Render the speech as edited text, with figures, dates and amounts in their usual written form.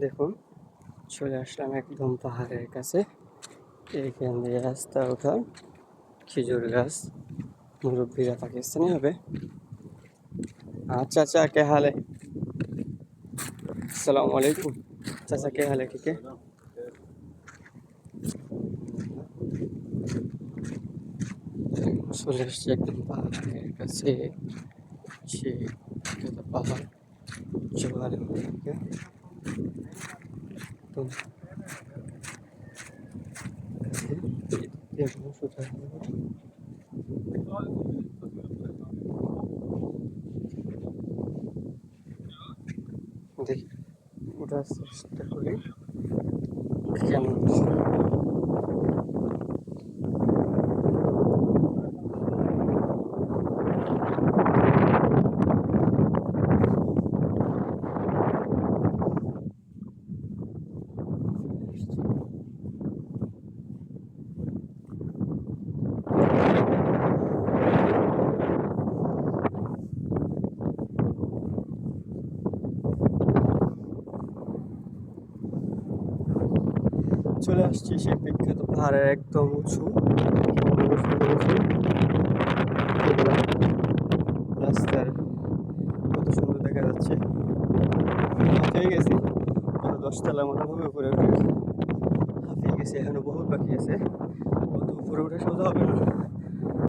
দেখুন চলে আসলাম একদম পাহাড়ের কাছে। এইখান দিয়ে রাস্তা ওঠার, খেজুর গাছ। মুরব্বীরা পাকিস্তানি হবে। चाचा क्या हाल है? अस्सलाम वालेकुम। चाचा क्या हाल है? ठीक है। চলে এসছি একদম পাহাড়ের কাছে। সে পাহাড় জোয়ারের থেকে একদম দেখি ওঠার চেষ্টা করি কেমন। চলে আসছি সেই বিখ্যাত পাহাড়ের একদম উঁচু রাস্তার কত সুন্দর দেখা যাচ্ছে। হয়ে গেছি কত 10 তলা মতো হবে উপরে উঠে হাঁপিয়ে গেছি, এখনো বহুত বাকি আছে। কত উপরে উঠে সোজা হবে না।